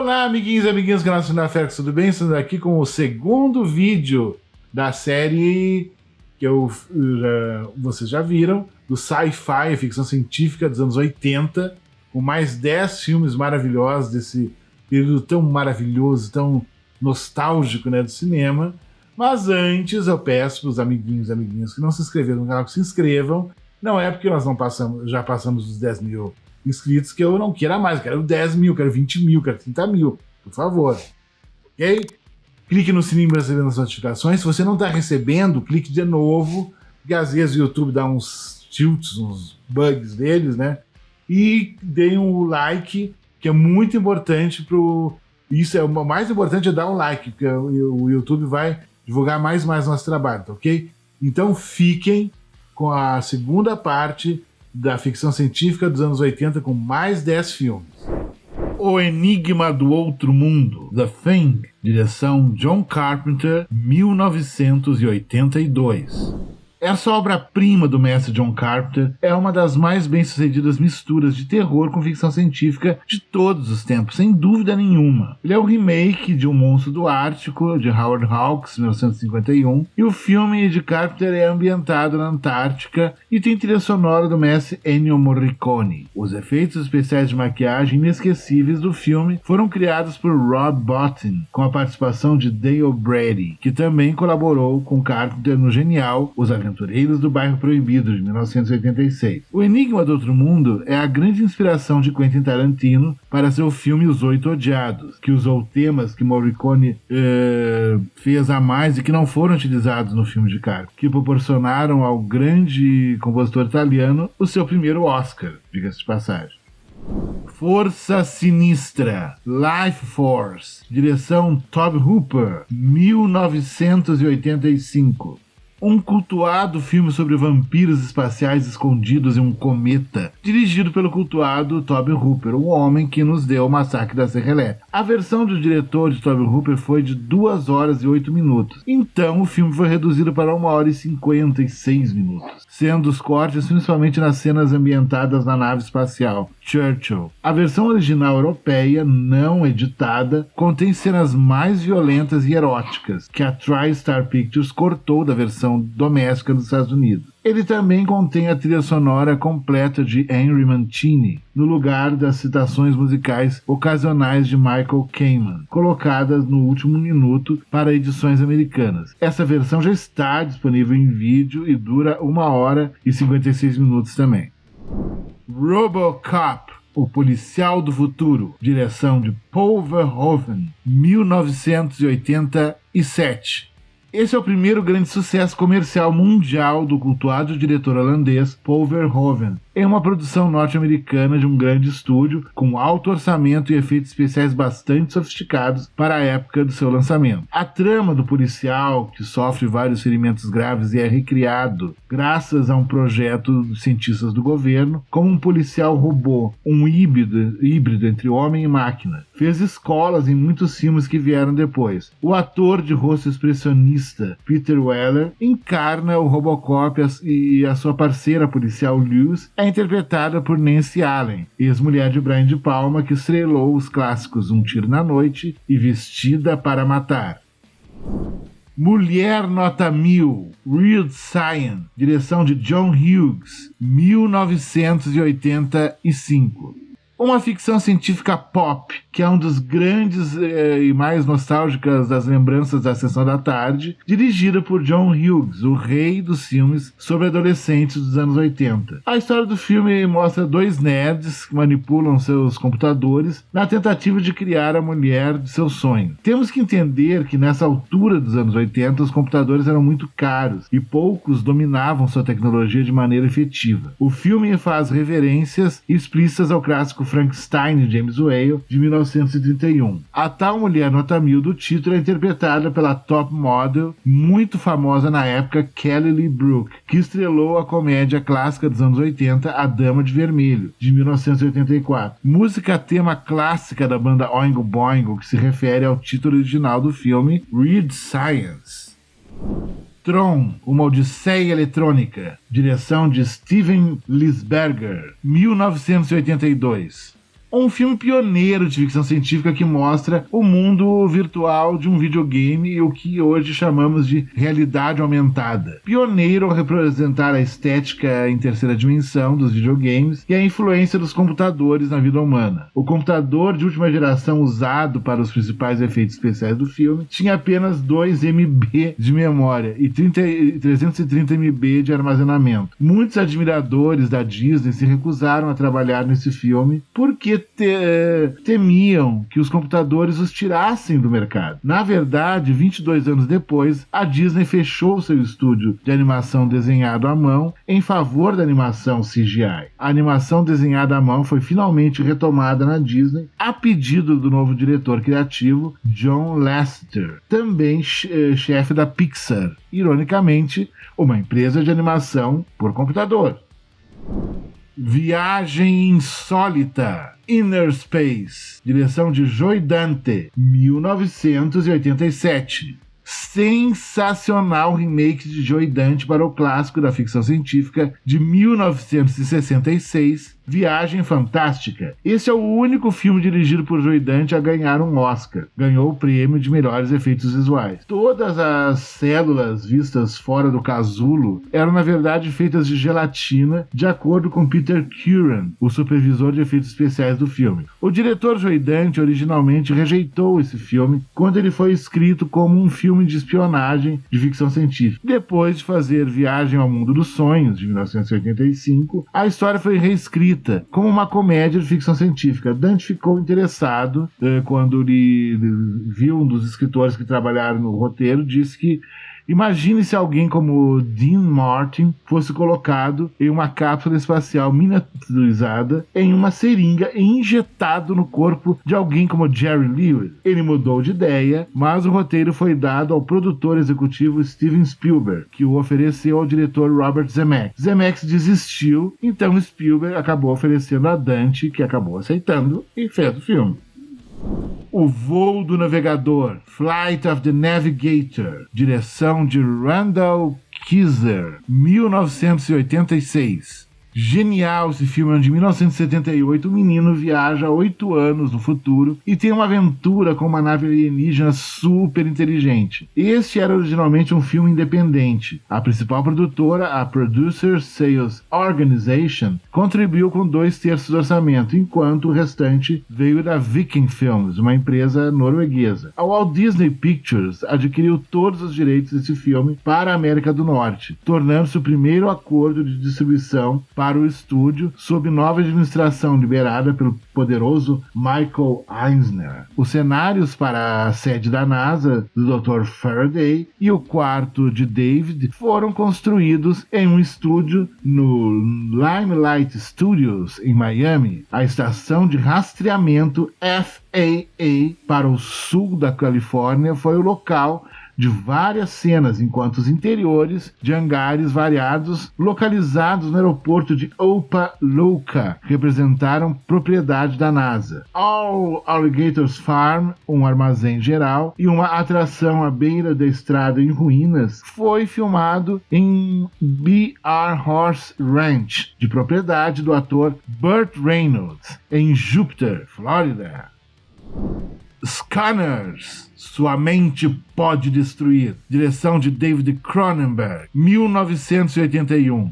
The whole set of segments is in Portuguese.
Olá, amiguinhos e amiguinhas do canal Cinefax, tudo bem? Estamos aqui com o segundo vídeo da série que vocês já viram, do sci-fi, ficção científica dos anos 80, com mais 10 filmes maravilhosos desse período tão maravilhoso, tão nostálgico, né, do cinema. Mas antes eu peço para os amiguinhos e amiguinhas que não se inscreveram no canal que se inscrevam. Não é porque nós já passamos dos 10 mil inscritos que eu não queira mais. Eu quero 10 mil, quero 20 mil, quero 30 mil. Por favor. Ok? Clique no sininho para receber as notificações. Se você não está recebendo, clique de novo, porque às vezes o YouTube dá uns tilts, uns bugs deles, né? E deem um like, que é muito importante pro... Isso é o mais importante, é dar um like, porque o YouTube vai divulgar mais nosso trabalho, tá ok? Então fiquem com a segunda parte da ficção científica dos anos 80 com mais 10 filmes. O Enigma do Outro Mundo, The Thing, direção John Carpenter, 1982. Essa obra-prima do mestre John Carpenter é uma das mais bem-sucedidas misturas de terror com ficção científica de todos os tempos, sem dúvida nenhuma. Ele é um remake de Um Monstro do Ártico, de Howard Hawks, 1951, e o filme de Carpenter é ambientado na Antártica e tem trilha sonora do mestre Ennio Morricone. Os efeitos especiais de maquiagem inesquecíveis do filme foram criados por Rob Bottin, com a participação de Dale Brady, que também colaborou com Carpenter no genial Os Aventureiros do Bairro Proibido, de 1986. O Enigma do Outro Mundo é a grande inspiração de Quentin Tarantino para seu filme Os Oito Odiados, que usou temas que Morricone fez a mais e que não foram utilizados no filme de Carpenter, que proporcionaram ao grande compositor italiano o seu primeiro Oscar, diga-se de passagem. Força Sinistra, Life Force, direção Tobe Hooper, 1985. Um cultuado filme sobre vampiros espaciais escondidos em um cometa, dirigido pelo cultuado Tobe Hooper, o homem que nos deu o Massacre da Serra Elétrica. A versão do diretor de Tobe Hooper foi de 2 horas e 8 minutos, então o filme foi reduzido para 1 hora e 56 minutos, sendo os cortes principalmente nas cenas ambientadas na nave espacial Churchill. A versão original europeia, não editada, contém cenas mais violentas e eróticas, que a TriStar Pictures cortou da versão doméstica dos Estados Unidos. Ele também contém a trilha sonora completa de Henry Mancini, no lugar das citações musicais ocasionais de Michael Kamen, colocadas no último minuto para edições americanas. Essa versão já está disponível em vídeo e dura 1 hora e 56 minutos também. RoboCop, o Policial do Futuro, direção de Paul Verhoeven, 1987. Esse é o primeiro grande sucesso comercial mundial do cultuado diretor holandês Paul Verhoeven, em uma produção norte-americana de um grande estúdio, com alto orçamento e efeitos especiais bastante sofisticados para a época do seu lançamento. A trama do policial, que sofre vários ferimentos graves e é recriado graças a um projeto dos cientistas do governo, como um policial robô, um híbrido entre homem e máquina. Fez escolas em muitos filmes que vieram depois. O ator de rosto expressionista Peter Weller encarna o Robocop e a sua parceira policial Luz é interpretada por Nancy Allen, ex-mulher de Brian De Palma, que estrelou os clássicos Um Tiro na Noite e Vestida para Matar. Mulher Nota 1000, Weird Science, direção de John Hughes, 1985. Uma ficção científica pop, que é um dos grandes e mais nostálgicas das lembranças da Sessão da Tarde, dirigida por John Hughes, o rei dos filmes sobre adolescentes dos anos 80. A história do filme mostra 2 nerds que manipulam seus computadores na tentativa de criar a mulher de seu sonho. Temos que entender que nessa altura dos anos 80 os computadores eram muito caros e poucos dominavam sua tecnologia de maneira efetiva. O filme faz reverências explícitas ao clássico Frankenstein de James Whale, de 1931. A tal mulher nota 1000 do título é interpretada pela top model, muito famosa na época, Kelly Lee Brook, que estrelou a comédia clássica dos anos 80, A Dama de Vermelho, de 1984. Música tema clássica da banda Oingo Boingo, que se refere ao título original do filme, Weird Science. Tron, uma Odisseia Eletrônica, direção de Steven Lisberger, 1982. Um filme pioneiro de ficção científica que mostra o mundo virtual de um videogame e o que hoje chamamos de realidade aumentada. Pioneiro ao representar a estética em terceira dimensão dos videogames e a influência dos computadores na vida humana. O computador de última geração usado para os principais efeitos especiais do filme tinha apenas 2 MB de memória e 330 MB de armazenamento. Muitos admiradores da Disney se recusaram a trabalhar nesse filme porque temiam que os computadores os tirassem do mercado. Na verdade, 22 anos depois, a Disney fechou seu estúdio de animação desenhado à mão em favor da animação CGI. A animação desenhada à mão foi finalmente retomada na Disney a pedido do novo diretor criativo John Lasseter, também chefe da Pixar, ironicamente, uma empresa de animação por computador. Viagem Insólita, Inner Space, direção de Joe Dante, 1987. Sensacional remake de Joe Dante para o clássico da ficção científica de 1966, Viagem Fantástica. Esse é o único filme dirigido por Joe Dante a ganhar um Oscar. Ganhou o prêmio de melhores efeitos visuais. Todas as células vistas fora do casulo eram, na verdade, feitas de gelatina, de acordo com Peter Curran, o supervisor de efeitos especiais do filme. O diretor Joe Dante originalmente rejeitou esse filme quando ele foi escrito como um filme de espionagem de ficção científica. Depois de fazer Viagem ao Mundo dos Sonhos, de 1985, a história foi reescrita como uma comédia de ficção científica. Dante ficou interessado quando ele viu um dos escritores que trabalharam no roteiro, disse que imagine se alguém como Dean Martin fosse colocado em uma cápsula espacial miniaturizada em uma seringa e injetado no corpo de alguém como Jerry Lewis. Ele mudou de ideia, mas o roteiro foi dado ao produtor executivo Steven Spielberg, que o ofereceu ao diretor Robert Zemeckis. Zemeckis desistiu, então Spielberg acabou oferecendo a Dante, que acabou aceitando e fez o filme. O Voo do Navegador, Flight of the Navigator, direção de Randall Keyser, 1986. Genial esse filme, onde em 1978 o menino viaja 8 anos no futuro e tem uma aventura com uma nave alienígena super inteligente. Este era originalmente um filme independente. A principal produtora, a Producer Sales Organization, contribuiu com 2/3 do orçamento, enquanto o restante veio da Viking Films, uma empresa norueguesa. A Walt Disney Pictures adquiriu todos os direitos desse filme para a América do Norte, tornando-se o primeiro acordo de distribuição para o estúdio, sob nova administração liberada pelo poderoso Michael Eisner. Os cenários para a sede da NASA, do Dr. Faraday, e o quarto de David foram construídos em um estúdio no Limelight Studios, em Miami. A estação de rastreamento FAA para o sul da Califórnia foi o local de várias cenas, enquanto os interiores de hangares variados localizados no aeroporto de Opa-locka representaram propriedade da NASA. All Alligators Farm, um armazém geral e uma atração à beira da estrada em ruínas, foi filmado em B.R. Horse Ranch, de propriedade do ator Burt Reynolds, em Júpiter, Flórida. Scanners, Sua Mente Pode Destruir, direção de David Cronenberg, 1981.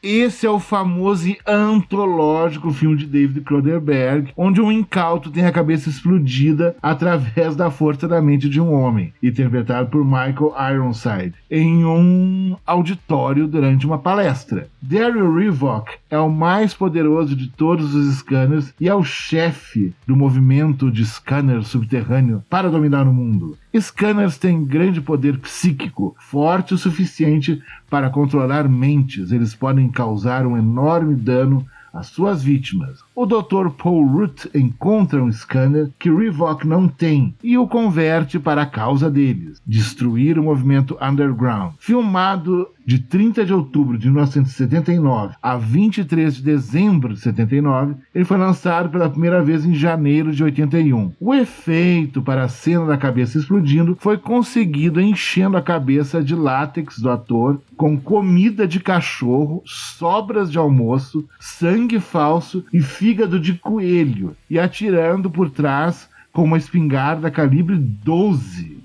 Esse é o famoso e antológico filme de David Cronenberg, onde um incauto tem a cabeça explodida através da força da mente de um homem, interpretado por Michael Ironside, em um auditório durante uma palestra. Daryl Revok é o mais poderoso de todos os scanners e é o chefe do movimento de scanner subterrâneo para dominar o mundo. Scanners têm grande poder psíquico, forte o suficiente para controlar mentes. Eles podem causar um enorme dano às suas vítimas. O Dr. Paul Rudd encontra um scanner que Revok não tem e o converte para a causa deles, destruir o movimento underground. Filmado de 30 de outubro de 1979 a 23 de dezembro de 79, ele foi lançado pela primeira vez em janeiro de 81. O efeito para a cena da cabeça explodindo foi conseguido enchendo a cabeça de látex do ator com comida de cachorro, sobras de almoço, sangue falso e fígado de coelho e atirando por trás com uma espingarda calibre 12.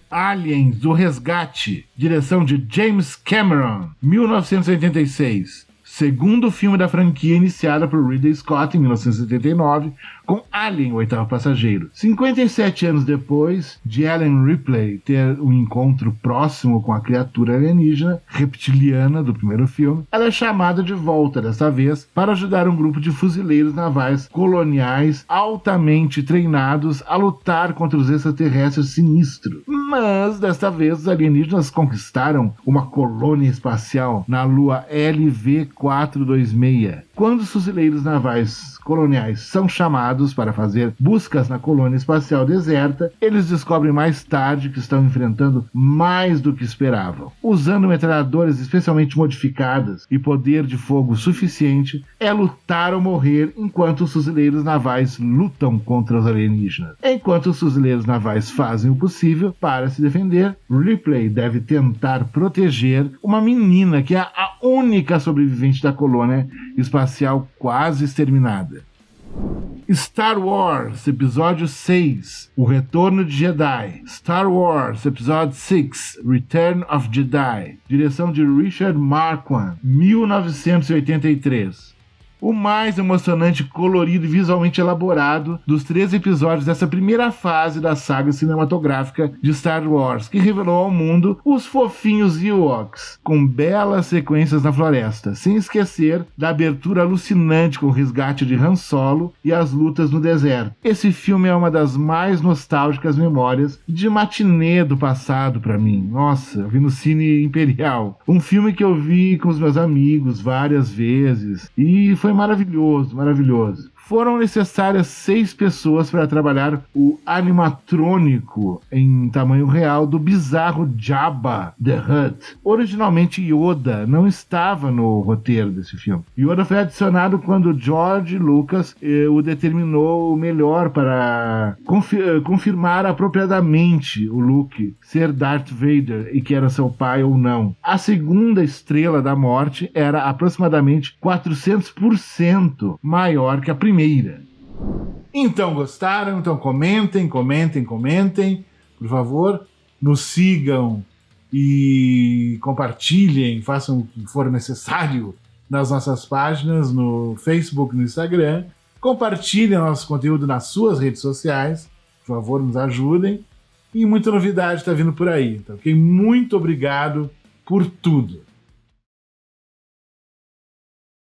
Aliens, o Resgate, direção de James Cameron, 1986. Segundo filme da franquia iniciada por Ridley Scott em 1979, com Alien, o oitavo passageiro. 57 anos depois de Ellen Ripley ter um encontro próximo com a criatura alienígena reptiliana do primeiro filme, ela é chamada de volta, dessa vez, para ajudar um grupo de fuzileiros navais coloniais altamente treinados a lutar contra os extraterrestres sinistros. Mas, desta vez, os alienígenas conquistaram uma colônia espacial na lua LV-426. Quando os fuzileiros navais coloniais são chamados para fazer buscas na colônia espacial deserta, eles descobrem mais tarde que estão enfrentando mais do que esperavam. Usando metralhadoras especialmente modificadas e poder de fogo suficiente, é lutar ou morrer enquanto os fuzileiros navais lutam contra os alienígenas. Enquanto os fuzileiros navais fazem o possível para se defender, Ripley deve tentar proteger uma menina que é a única sobrevivente da colônia espacial quase exterminada. Star Wars, Episódio 6, O Retorno de Jedi. Star Wars, Episódio 6, Return of Jedi. Direção de Richard Marquand, 1983. O mais emocionante, colorido e visualmente elaborado dos 3 episódios dessa primeira fase da saga cinematográfica de Star Wars, que revelou ao mundo os fofinhos Ewoks, com belas sequências na floresta, sem esquecer da abertura alucinante com o resgate de Han Solo e as lutas no deserto. Esse filme é uma das mais nostálgicas memórias de matinê do passado para mim. Nossa, eu vi no Cine Imperial. Um filme que eu vi com os meus amigos várias vezes e foi maravilhoso, maravilhoso. Foram necessárias 6 pessoas para trabalhar o animatrônico em tamanho real do bizarro Jabba the Hutt. Originalmente Yoda não estava no roteiro desse filme. Yoda foi adicionado quando George Lucas o determinou melhor para confirmar apropriadamente o Luke ser Darth Vader e que era seu pai ou não. A segunda estrela da morte era aproximadamente 400% maior que a primeira. Então, gostaram? Então comentem, por favor. Nos sigam e compartilhem, façam o que for necessário nas nossas páginas, no Facebook e no Instagram. Compartilhem nosso conteúdo nas suas redes sociais. Por favor, nos ajudem. E muita novidade está vindo por aí. Então, muito obrigado por tudo.